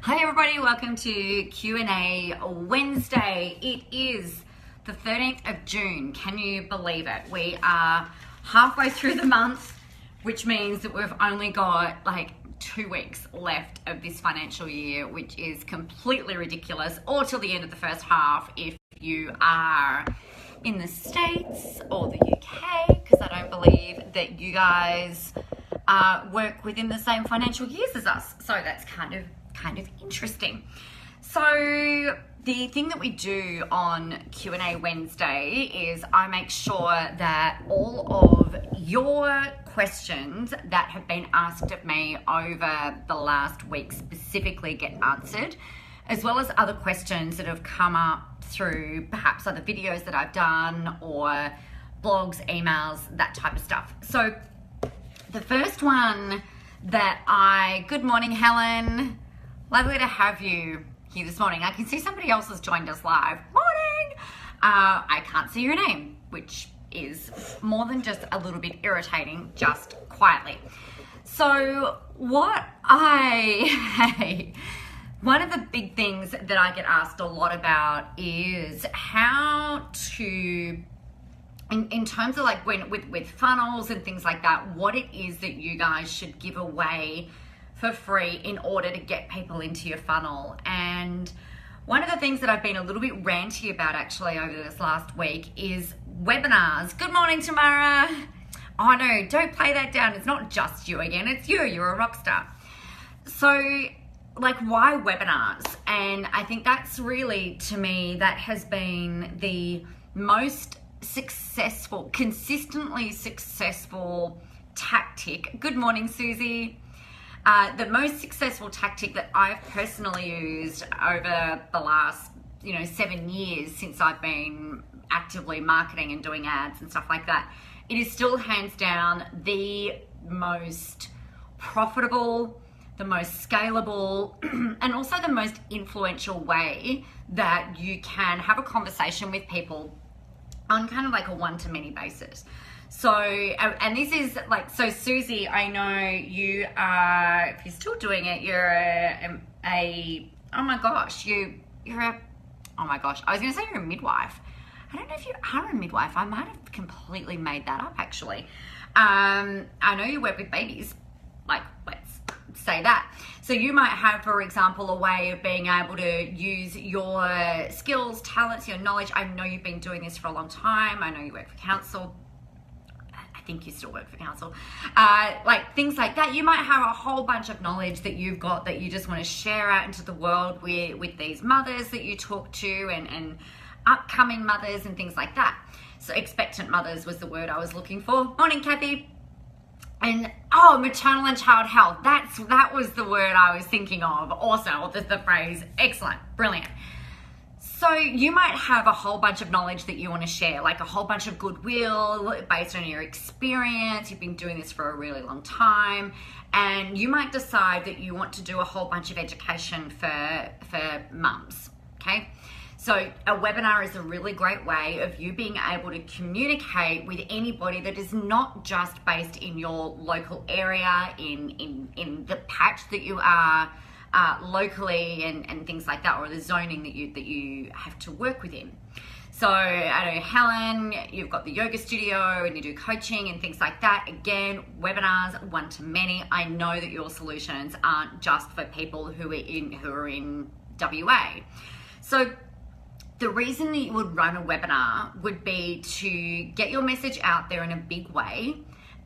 Hi everybody, welcome to Q&A Wednesday. It is the 13th of June. Can you believe it? We are halfway through the month, which means that we've only got like 2 weeks left of this financial year, which is completely ridiculous, or till the end of the first half if you are in the States or the UK, because I don't believe that you guys work within the same financial years as us. So that's kind of interesting. So the thing that we do on Q&A Wednesday is I make sure that all of your questions that have been asked of me over the last week specifically get answered, as well as other questions that have come up through perhaps other videos that I've done or blogs, emails, that type of stuff. So the first one that good morning, Helen. Lovely to have you here this morning. I can see somebody else has joined us live. Morning! I can't see your name, which is more than just a little bit irritating, just quietly. So one of the big things that I get asked a lot about is how to, in terms of like with funnels and things like that, what it is that you guys should give away for free in order to get people into your funnel. And one of the things that I've been a little bit ranty about actually over this last week is webinars. Good morning, Tamara. Oh no, don't play that down. It's not just you again, it's you. You're a rock star. So like, why webinars? And I think that's really, to me, that has been the most successful, consistently successful tactic. Good morning, Susie. The most successful tactic that I've personally used over the last, 7 years since I've been actively marketing and doing ads and stuff like that. It is still hands down the most profitable, the most scalable, and also the most influential way that you can have a conversation with people on kind of like a one-to-many basis. So, and this is like, so Susie, I know you are, if you're still doing it, you're oh my gosh, I was going to say you're a midwife. I don't know if you are a midwife. I might have completely made that up actually. I know you work with babies, like, let's say that. So you might have, for example, a way of being able to use your skills, talents, your knowledge. I know you've been doing this for a long time. I know you work for council. I think you still work for council, like things like that. You might have a whole bunch of knowledge that you've got that you just want to share out into the world with these mothers that you talk to and upcoming mothers and things like that. So expectant mothers was the word I was looking for. Morning, Kathy. And maternal and child health. That was the word I was thinking of. Also, the phrase. Excellent, brilliant. So you might have a whole bunch of knowledge that you want to share, like a whole bunch of goodwill based on your experience. You've been doing this for a really long time, and you might decide that you want to do a whole bunch of education for mums, okay? So a webinar is a really great way of you being able to communicate with anybody that is not just based in your local area, in the patch that you are locally and things like that, or the zoning that you have to work within. So I know, Helen, you've got the yoga studio and you do coaching and things like that. Again, webinars, one-to-many. I know that your solutions aren't just for people who are in WA. So the reason that you would run a webinar would be to get your message out there in a big way,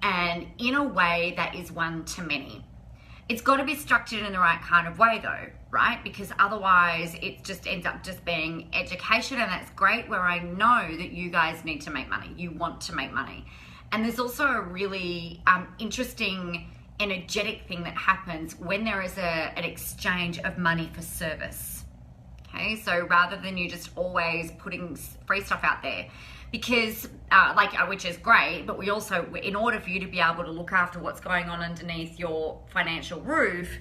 and in a way that is one-to-many. It's got to be structured in the right kind of way though, right? Because otherwise it just ends up just being education, and that's great, where I know that you guys need to make money. You want to make money. And there's also a really interesting, energetic thing that happens when there is an exchange of money for service. Okay, so rather than you just always putting free stuff out there, because which is great, but we also, in order for you to be able to look after what's going on underneath your financial roof,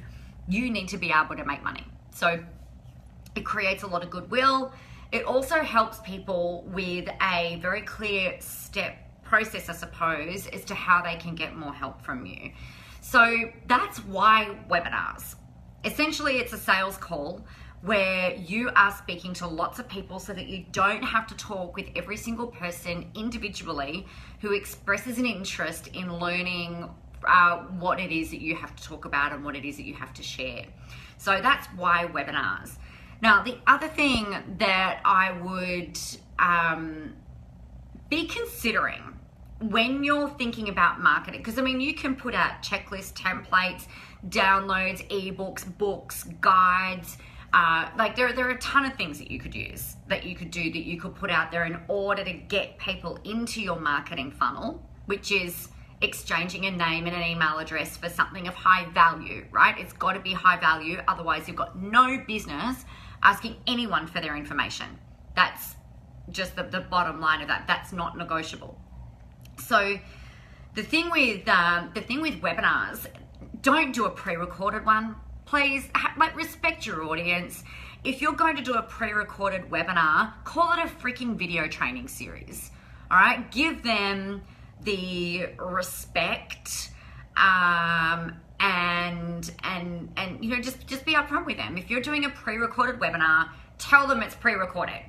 you need to be able to make money. So it creates a lot of goodwill. It also helps people with a very clear step process, I suppose, as to how they can get more help from you. So that's why webinars. Essentially, it's a sales call where you are speaking to lots of people so that you don't have to talk with every single person individually who expresses an interest in learning what it is that you have to talk about and what it is that you have to share. So that's why webinars. Now, the other thing that I would be considering when you're thinking about marketing, because I mean, you can put out checklists, templates, downloads, ebooks, books, guides, like there are a ton of things that you could use, that you could do, that you could put out there in order to get people into your marketing funnel, which is exchanging a name and an email address for something of high value, right? It's got to be high value. Otherwise, you've got no business asking anyone for their information. That's just the bottom line of that. That's not negotiable. So the thing with webinars, don't do a pre-recorded one. Please, respect your audience. If you're going to do a pre-recorded webinar, call it a freaking video training series. All right, give them the respect, and you know, just be upfront with them. If you're doing a pre-recorded webinar, tell them it's pre-recorded.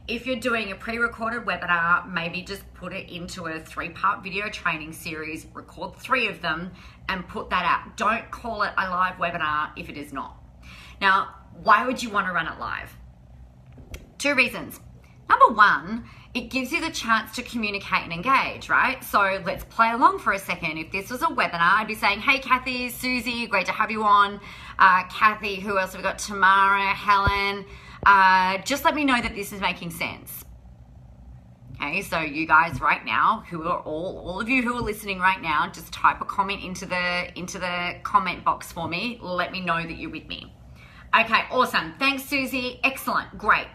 If you're doing a pre-recorded webinar, maybe just put it into a 3-part video training series, record 3 of them and put that out. Don't call it a live webinar if it is not. Now, why would you want to run it live? 2 reasons. Number 1, it gives you the chance to communicate and engage, right? So let's play along for a second. If this was a webinar, I'd be saying, hey, Kathy, Susie, great to have you on. Kathy, who else have we got? Tamara, Helen. Just let me know that this is making sense. Okay, so you guys right now, who are all of you who are listening right now, just type a comment into the comment box for me. Let me know that you're with me. Okay, awesome. Thanks, Susie. Excellent. Great.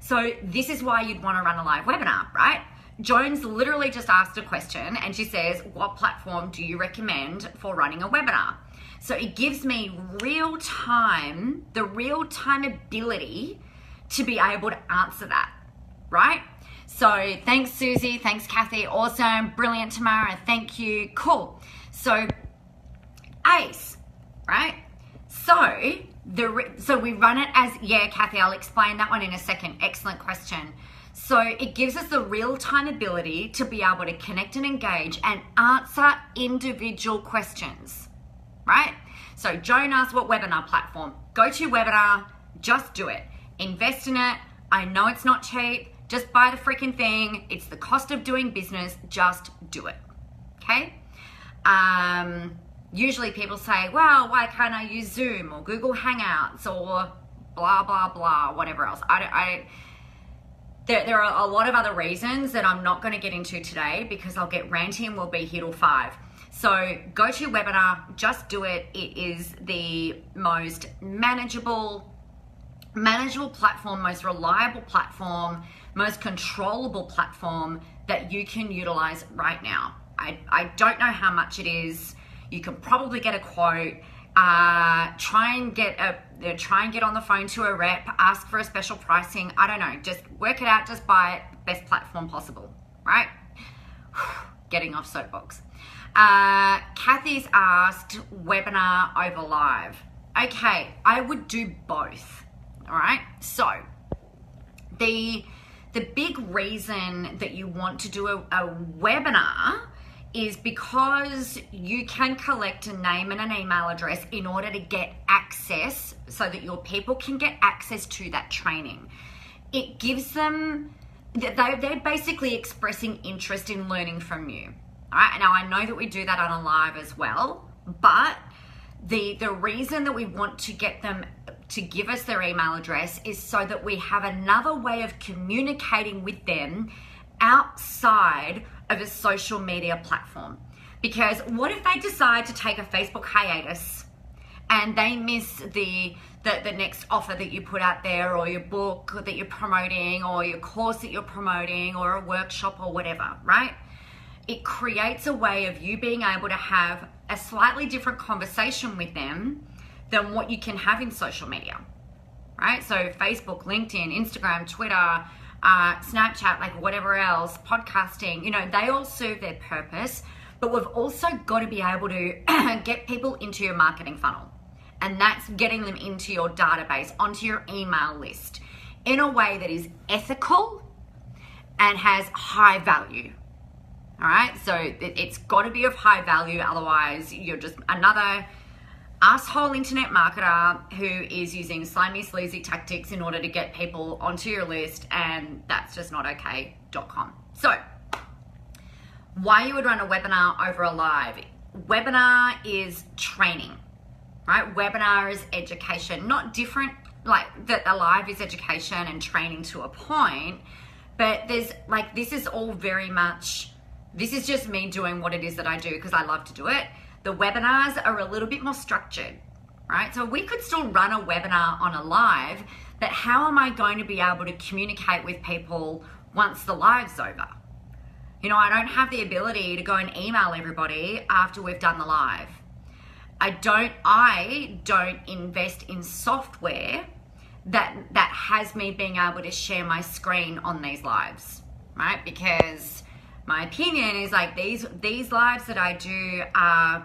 So this is why you'd want to run a live webinar, right? Jones literally just asked a question and she says, what platform do you recommend for running a webinar? So it gives me the real-time ability to be able to answer that, right? So thanks, Susie. Thanks, Kathy. Awesome. Brilliant, Tamara. Thank you. Cool. So ACE, right? So we run it as, yeah, Kathy, I'll explain that one in a second. Excellent question. So it gives us the real-time ability to be able to connect and engage and answer individual questions, right? So Joan asked what webinar platform. Go to your webinar, just do it. Invest in it. I know it's not cheap. Just buy the freaking thing. It's the cost of doing business. Just do it. Okay? Usually people say, well, why can't I use Zoom or Google Hangouts or blah, blah, blah, whatever else. There are a lot of other reasons that I'm not going to get into today because I'll get ranty and we'll be here till 5. So go to your webinar, just do it. It is the most manageable platform, most reliable platform, most controllable platform that you can utilize right now. I don't know how much it is. You can probably get a quote. Try and get on the phone to a rep, ask for a special pricing. I don't know, just work it out, just buy it, best platform possible, right? Getting off soapbox. Kathy's asked webinar over live. Okay, I would do both, all right? So the big reason that you want to do a webinar is because you can collect a name and an email address in order to get access so that your people can get access to that training. It gives them, they're basically expressing interest in learning from you. All right, now I know that we do that on a live as well, but the reason that we want to get them to give us their email address is so that we have another way of communicating with them outside of a social media platform. Because what if they decide to take a Facebook hiatus and they miss the next offer that you put out there, or your book that you're promoting, or your course that you're promoting, or a workshop or whatever, right? It creates a way of you being able to have a slightly different conversation with them than what you can have in social media, right? So Facebook, LinkedIn, Instagram, Twitter, Snapchat, like whatever else, podcasting, you know, they all serve their purpose, but we've also got to be able to get people into your marketing funnel. And that's getting them into your database, onto your email list in a way that is ethical and has high value. All right, so it's got to be of high value, otherwise you're just another asshole internet marketer who is using slimy, sleazy tactics in order to get people onto your list, and that's just not okay.com. So, why you would run a webinar over a live? Webinar is training, right? Webinar is education, not different, like that a live is education and training to a point, but there's like, this is all very much, this is just me doing what it is that I do because I love to do it. The webinars are a little bit more structured, right? So we could still run a webinar on a live, but how am I going to be able to communicate with people once the live's over? You know, I don't have the ability to go and email everybody after we've done the live. I don't invest in software that has me being able to share my screen on these lives, right? Because my opinion is like these lives that I do are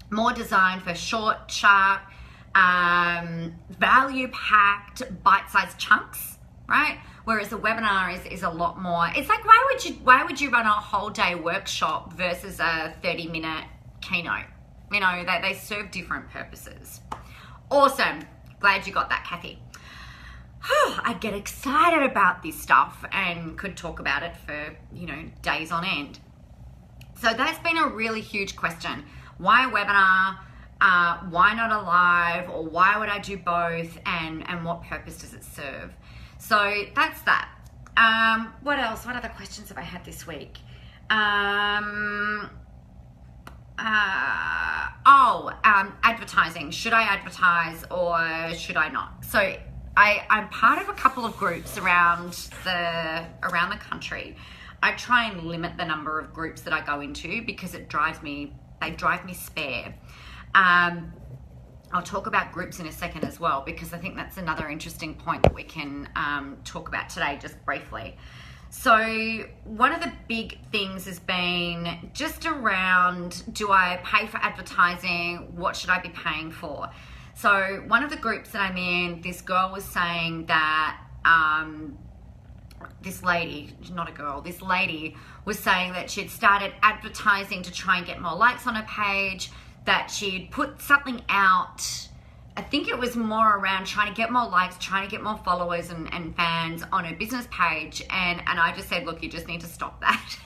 more designed for short, sharp, value-packed, bite-sized chunks, right? Whereas a webinar is a lot more. It's like, why would you run a whole day workshop versus a 30-minute keynote? You know, they serve different purposes. Awesome. Glad you got that, Kathy. I get excited about this stuff and could talk about it for, you know, days on end. So that's been a really huge question. Why a webinar? Why not a live? Or why would I do both? And what purpose does it serve? So that's that. What else? What other questions have I had this week? Advertising. Should I advertise or should I not? So I'm part of a couple of groups around the country. I try and limit the number of groups that I go into because they drive me spare. I'll talk about groups in a second as well, because I think that's another interesting point that we can talk about today just briefly. So one of the big things has been just around, do I pay for advertising? What should I be paying for? So one of the groups that I'm in, this girl was saying that this lady was saying that she'd started advertising to try and get more likes on her page, that she'd put something out. I think it was more around trying to get more likes, trying to get more followers and fans on her business page. And I just said, look, you just need to stop that.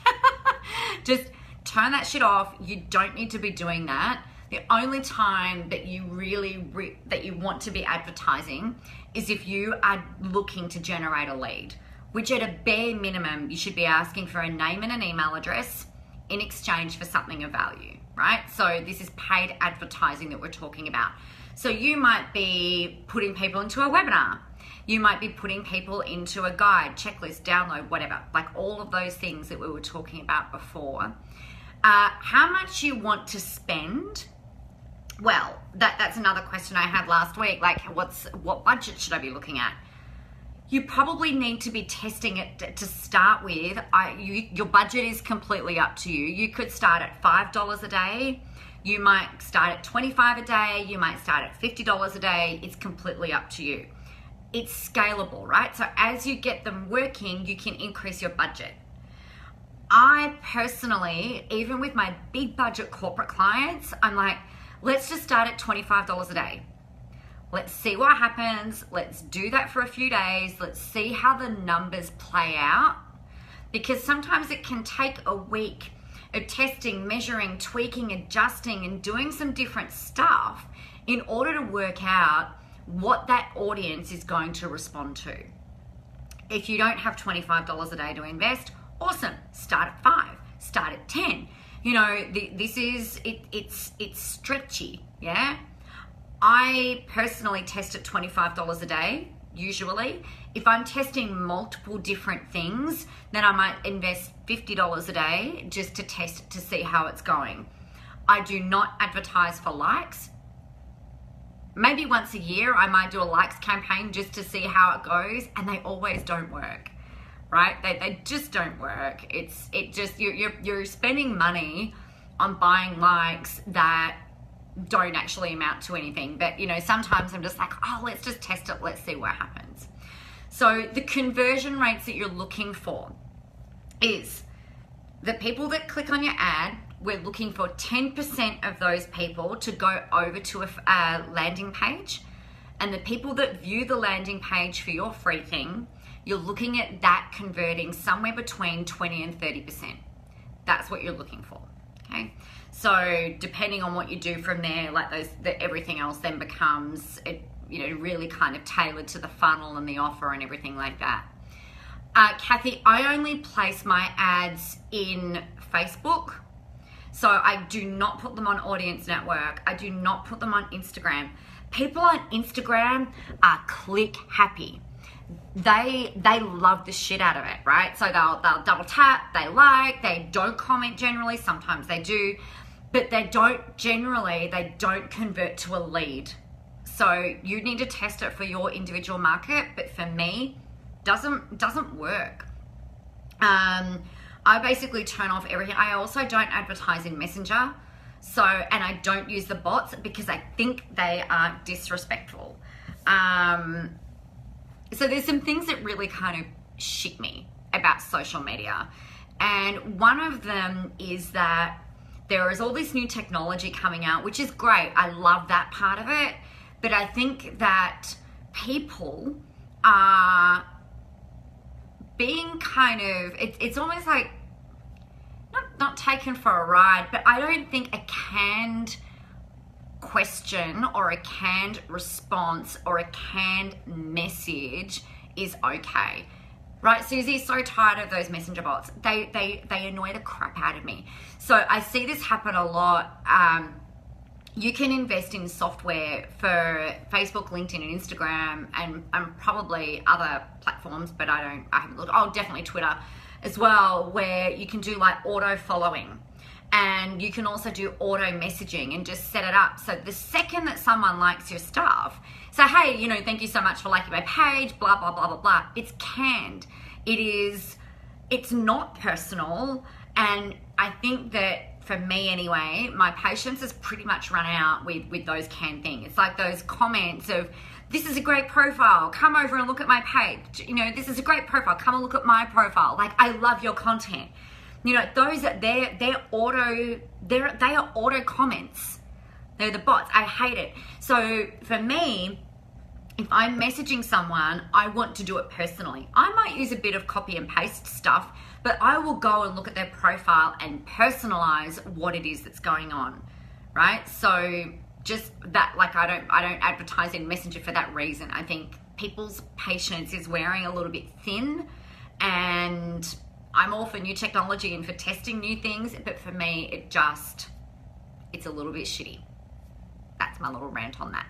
Just turn that shit off. You don't need to be doing that. The only time that you really that you want to be advertising is if you are looking to generate a lead, which at a bare minimum, you should be asking for a name and an email address in exchange for something of value, right? So this is paid advertising that we're talking about. So you might be putting people into a webinar. You might be putting people into a guide, checklist, download, whatever, like all of those things that we were talking about before. How much you want to spend? Well, that's another question I had last week. Like, what budget should I be looking at? You probably need to be testing it to start with. Your budget is completely up to you. You could start at $5 a day. You might start at $25 a day. You might start at $50 a day. It's completely up to you. It's scalable, right? So as you get them working, you can increase your budget. I personally, even with my big budget corporate clients, I'm like, let's just start at $25 a day. Let's see what happens. Let's do that for a few days. Let's see how the numbers play out. Because sometimes it can take a week of testing, measuring, tweaking, adjusting, and doing some different stuff in order to work out what that audience is going to respond to. If you don't have $25 a day to invest, awesome. Start at 5, start at 10. You know, it's stretchy, yeah? I personally test at $25 a day, usually. If I'm testing multiple different things, then I might invest $50 a day just to test to see how it's going. I do not advertise for likes. Maybe once a year, I might do a likes campaign just to see how it goes, and they always don't work, right? They just don't work. You're spending money on buying likes that don't actually amount to anything. But, you know, sometimes I'm just like, oh, let's just test it. Let's see what happens. So the conversion rates that you're looking for is the people that click on your ad. We're looking for 10% of those people to go over to a landing page. And the people that view the landing page for your free thing, you're looking at that converting somewhere between 20 and 30%. That's what you're looking for, okay? So depending on what you do from there, like everything else then becomes, you know, really kind of tailored to the funnel and the offer and everything like that. Kathy, I only place my ads in Facebook. So I do not put them on Audience Network. I do not put them on Instagram. People on Instagram are click happy. They love the shit out of it, right? So they'll double tap, they don't comment generally. Sometimes they do, but they don't convert to a lead. So you need to test it for your individual market, but for me, doesn't work. I basically turn off everything. I also don't advertise in Messenger. So, and I don't use the bots because I think they are disrespectful. So there's some things that really kind of shit me about social media. And one of them is that there is all this new technology coming out, which is great. I love that part of it. But I think that people are being kind of, it's almost like not taken for a ride, but I don't think a canned question or a canned response or a canned message is okay. Right, Susie's so tired of those messenger bots. They annoy the crap out of me. So I see this happen a lot. You can invest in software for Facebook, LinkedIn, and Instagram, and probably other platforms, but I haven't looked. Oh, definitely Twitter as well, where you can do like auto following, and you can also do auto messaging and just set it up. So the second that someone likes your stuff, say, hey, you know, thank you so much for liking my page, blah, blah, blah, blah, blah. It's canned. It's not personal. And I think that for me anyway, my patience has pretty much run out with those canned things. It's like those comments of, this is a great profile, come over and look at my page. You know, this is a great profile, come and look at my profile. Like, I love your content. You know, those that they are auto comments. They're the bots. I hate it. So for me, if I'm messaging someone, I want to do it personally. I might use a bit of copy and paste stuff, but I will go and look at their profile and personalize what it is that's going on, right? So just that, like, I don't advertise in Messenger for that reason. I think people's patience is wearing a little bit thin, and I'm all for new technology and for testing new things, but for me, it's a little bit shitty. That's my little rant on that.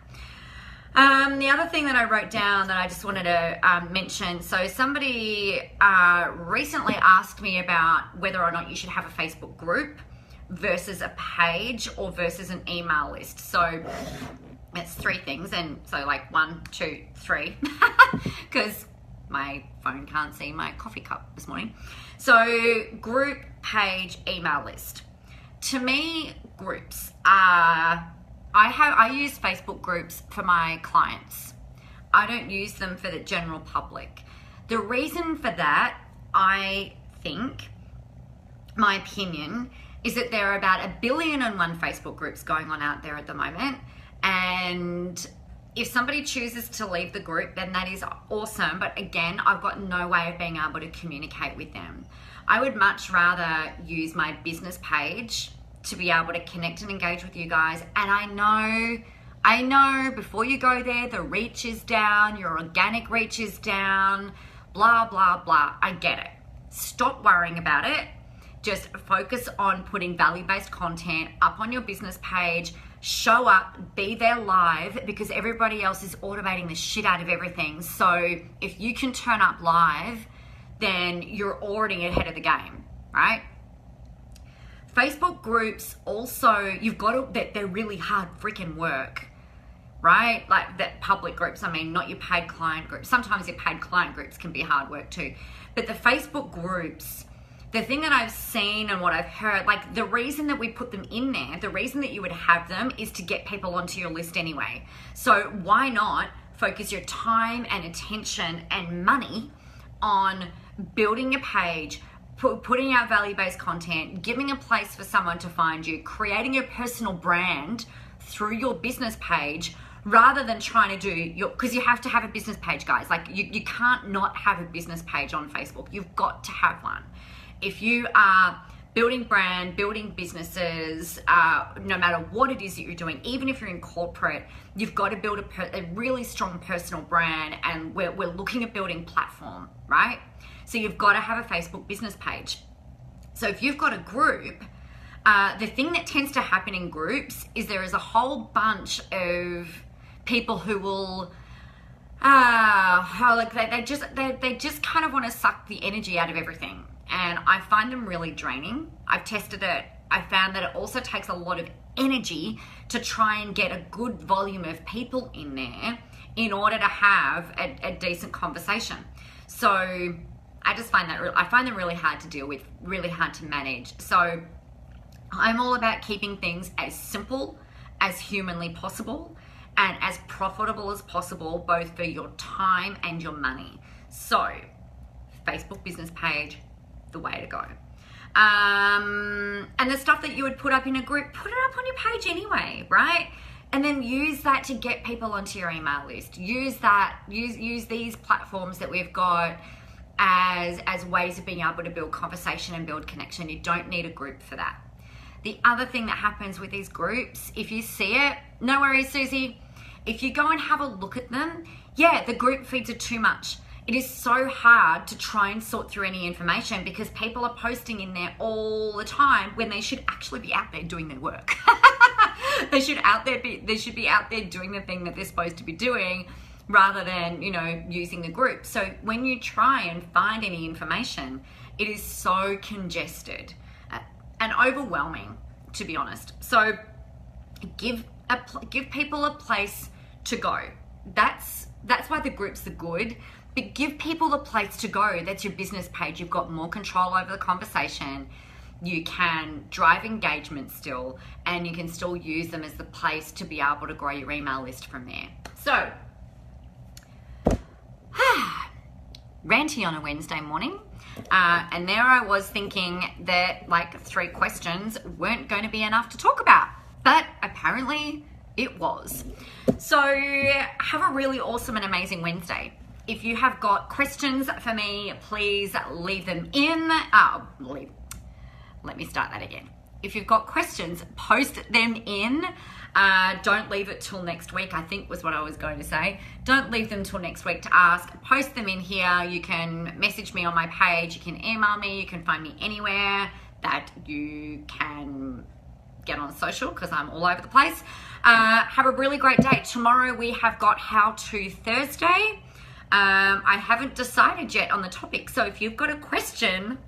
The other thing that I wrote down that I just wanted to mention, so somebody recently asked me about whether or not you should have a Facebook group versus a page or versus an email list. So it's three things, and so like 1, 2, 3, because my phone can't see my coffee cup this morning. So group, page, email list. To me, groups are, I use Facebook groups for my clients. I don't use them for the general public. The reason for that, I think, my opinion, is that there are about 1 billion and one Facebook groups going on out there at the moment. And if somebody chooses to leave the group, then that is awesome. But again, I've got no way of being able to communicate with them. I would much rather use my business page to be able to connect and engage with you guys. And I know before you go there, the reach is down, your organic reach is down, blah, blah, blah. I get it. Stop worrying about it. Just focus on putting value-based content up on your business page. Show up, be there live, because everybody else is automating the shit out of everything. So if you can turn up live, then you're already ahead of the game, right? Facebook groups also, you've got to, they're really hard freaking work, right? Like that public groups, I mean, not your paid client groups. Sometimes your paid client groups can be hard work too. But the Facebook groups, the thing that I've seen and what I've heard, like the reason that we put them in there, the reason that you would have them is to get people onto your list anyway. So why not focus your time and attention and money on building your page, putting out value-based content, giving a place for someone to find you, creating your personal brand through your business page, rather than trying to do your, because you have to have a business page, guys. Like you can't not have a business page on Facebook. You've got to have one. If you are building brand, building businesses, no matter what it is that you're doing, even if you're in corporate, you've got to build a really strong personal brand, and we're looking at building platform, right? So you've got to have a Facebook business page. So if you've got a group, the thing that tends to happen in groups is there is a whole bunch of people who will, like they just kind of want to suck the energy out of everything. And I find them really draining. I've tested it. I found that it also takes a lot of energy to try and get a good volume of people in there in order to have a decent conversation. So I just find that, I find them really hard to deal with, really hard to manage. So I'm all about keeping things as simple as humanly possible and as profitable as possible, both for your time and your money. So Facebook business page, the way to go. And the stuff that you would put up in a group, put it up on your page anyway, right? And then use that to get people onto your email list. Use these platforms that we've got as ways of being able to build conversation and build connection. You don't need a group for that. The other thing that happens with these groups, if you see it, no worries, Susie. If you go and have a look at them, yeah, the group feeds are too much. It is so hard to try and sort through any information because people are posting in there all the time when they should actually be out there doing their work. They should be out there doing the thing that they're supposed to be doing, rather than, using the group. So when you try and find any information, it is so congested and overwhelming, to be honest. So give people a place to go. That's why the groups are good. But give people a place to go. That's your business page. You've got more control over the conversation. You can drive engagement still, and you can still use them as the place to be able to grow your email list from there. So, ranty on a Wednesday morning. And there I was thinking that like 3 questions weren't going to be enough to talk about. But apparently it was. So have a really awesome and amazing Wednesday. If you have got questions for me, please leave them in. Let me start that again. If you've got questions, post them in. Don't leave it till next week, I think was what I was going to say. Don't leave them till next week to ask. Post them in here. You can message me on my page. You can email me. You can find me anywhere that you can get on social, because I'm all over the place. Have a really great day. Tomorrow we have got How To Thursday. I haven't decided yet on the topic, so if you've got a question,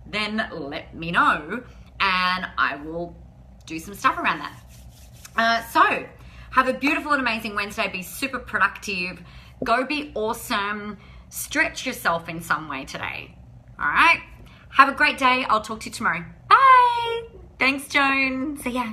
then let me know and I will do some stuff around that. So have a beautiful and amazing Wednesday. Be super productive. Go be awesome. Stretch yourself in some way today. All right. Have a great day. I'll talk to you tomorrow. Bye. Thanks, Joan. See ya.